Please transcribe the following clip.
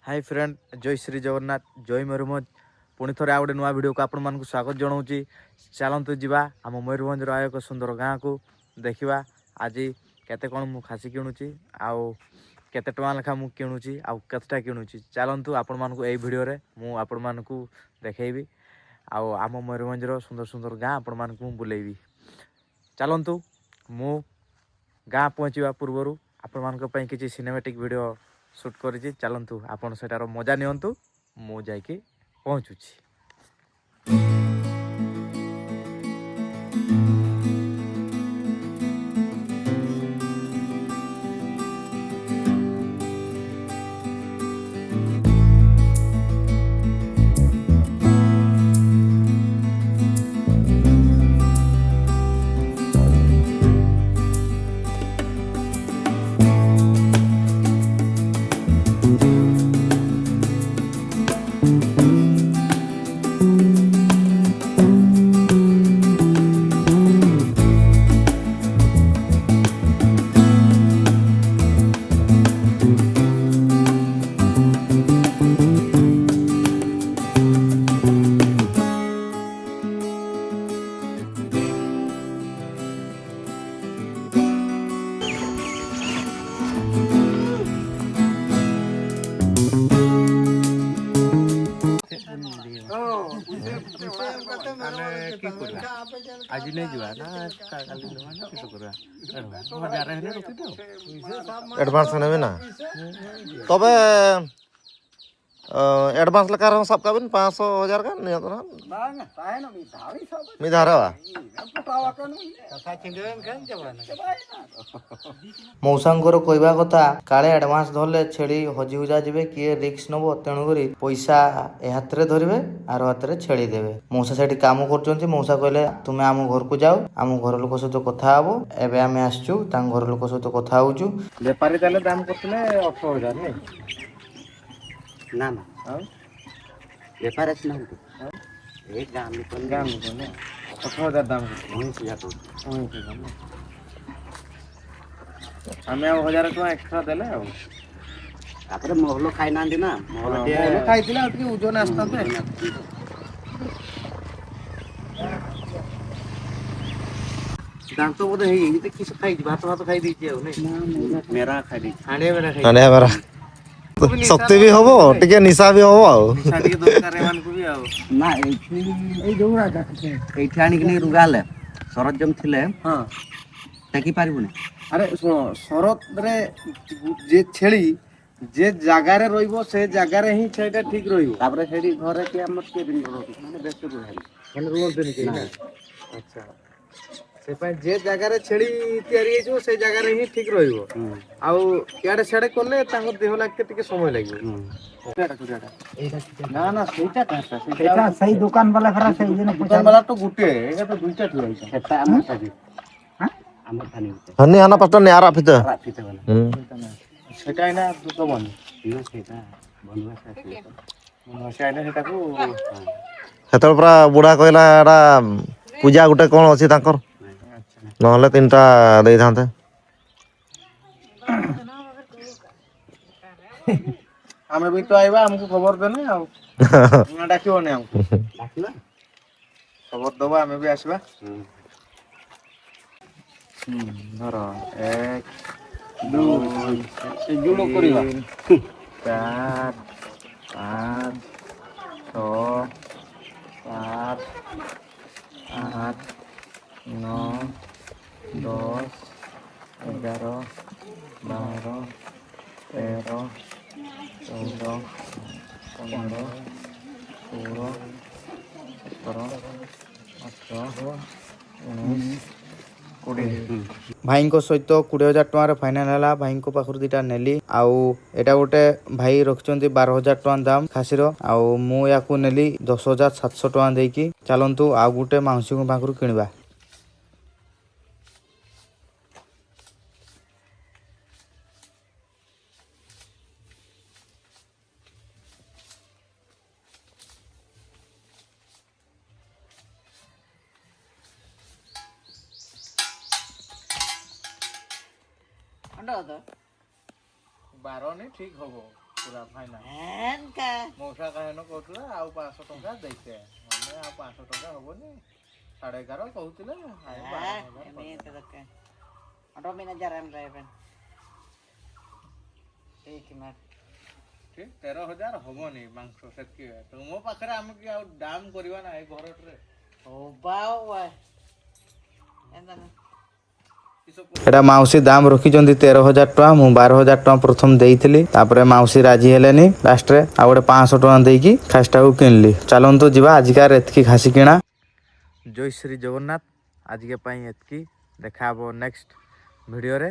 Hi friend जय श्री जगन्नाथ जय मयूरभंज पुणी थे आ गए नुआ वीडियो को आपण मानक स्वागत जनाऊँगी। चलतु जावा आम मयूरभंज एक सुंदर गाँव को देखा आज केते कौन मु खासी किणुची आउ केते टଙ୍କା लेखा मु किणुची आउ केतेटा किणुची चलतु आपण मानक ए वीडियो रे मु आपण मानक देखैबी आउ आम मयूरभंज सुंदर सुंदर गाँ आपण मानक मु बुलेबी। चलतु मु गाँ पहुँचवा पूर्वर आपण मानक पई किछि सिनेमैटिक वीडियो सुट करिछि। चलतु आपण सेटार मजा नियंतु मु जाइके पहुँचुछि। आज नहीं जुआ ना काली लवा ना किस करा हजार रहने रुकी तो एडवांस नेबे ना तबे एडवांस लेकर सब का 500,000 का नहीं तो ना बांग ताहे ना मी धारा वा मौसांगर कहवा कथा काले एडवांस धरले छेड़ी हजी हुजा जिवे किए रिस्क नबो तेणु करी पैसा ए हाथ रे धरिबे आर हाथ रे छेड़ी देबे। मौसा सेठी काम करचंती मौसा कहले तुमे आम घर को जाओ आम घर लोक सहित कथा हबो एबे आमे आसचू तां घर लोक सहित कथा होउचू। व्यापारी ताले दाम करथिले 18,000 नहीं ना ना हां व्यापार अछि ना एक गाम में 18,000 दाम हमें 1,000 टका एक्स्ट्रा देले आ तापर महलो खाइ नांदी ना महलो खाइतिला अति ओजन आस्ताते दांत बोधे हे ये किस खाइ भात खाइ दी मेरा खाइ दी खाने मेरा शक्ति भी हबो टिके निशा भी हबो आ निशा टिके दरकार मान को भी आ ना ए जोरा का एठी आनी कि रुगाले सरजम थिले हां ताकि पारिबुनी। अरे शरत रे जे छेली जे जगह रे रहिबो से जगह रे ही छेटा ठीक रहिबो तापर छेडी घरे के हम के दिन माने बेस्ट रहल माने रुल दिन के अच्छा से पय जे जगह रे छेडी तयारी हेजो से जगह रे ही ठीक रहिबो आउ याडे छेडे करले तांको देह लागते टिके समय लागिबो ना ना सेटा काटा सेटा सही दुकान वाला खरा सही जेने दुकान वाला तो गुटे एगा तो दुईटा ठुराई सेटा हम साजी हनी आना पत्ता ने आरा फिते सेटा इना तो बन ना सेटा बनवा सेटा सेटा को हेतल पूरा बुढ़ा कहला एडा पूजा गुटे कोन अछि तांकर नहले तीनटा देई थांते हमें भी तो आइबा हमको खबर देने आ ना डाकियो ने हमको डाकिना खबर दबा हमें भी आसीबा धर 1 2 से जुलो करिवा 4 5 6 7 8 9 10 11 12 13 14 15 16 17 18 19 भाई सहित 20,000 टकर फाइनाल है भाई पाखर दीटा नेली आउ एटा गोटे भाई रखिंट 12,000 टका दाम खासी आउ मु या नेली 10,700 टका देकी चलतु आउ गोटे माउसी पाखर किणवा। अंडा होता 12 नहीं ठीक होबो पूरा फाइनल ଏନ୍କା मौसा कहन कहूला आउ 500 टका देते हमें आ 500 टका हबनी 11.5 कहूतिले ଏମିତି ଦରକାର ରବିନା ଜାରାମ ରହିବେ ठीक ना ठीक 13,000 हबनी मांस सेतकी तो मो पाखरे हम कि आ दाम करबा ना ए घरट रे ओ बाओ एंदा ଏଟା ମାଉସୀ ଦାମ ରଖିଛନ୍ତି 13,000 ଟଙ୍କା ମୁଁ 12,000 ଟଙ୍କା ପ୍ରଥମ ଦେଇଥିଲି ତାପରେ ମାଉସୀ ରାଜି ହେଲେନି ଲାଷ୍ଟରେ ଆଉ ଗୋଟେ 500 ଟଙ୍କା ଦେଇକି ଖାସିଟାକୁ କିଣିଲି ଚାଲନ୍ତୁ ଯିବା ଆଜିକାର ଏତିକି ଖାସି କିଣା ଜୟ ଶ୍ରୀ ଜଗନ୍ନାଥ ଆଜିକା ପାଇଁ ଏତିକି ଦେଖା ହବ ନେକ୍ସଟ ଭିଡ଼ିଓରେ।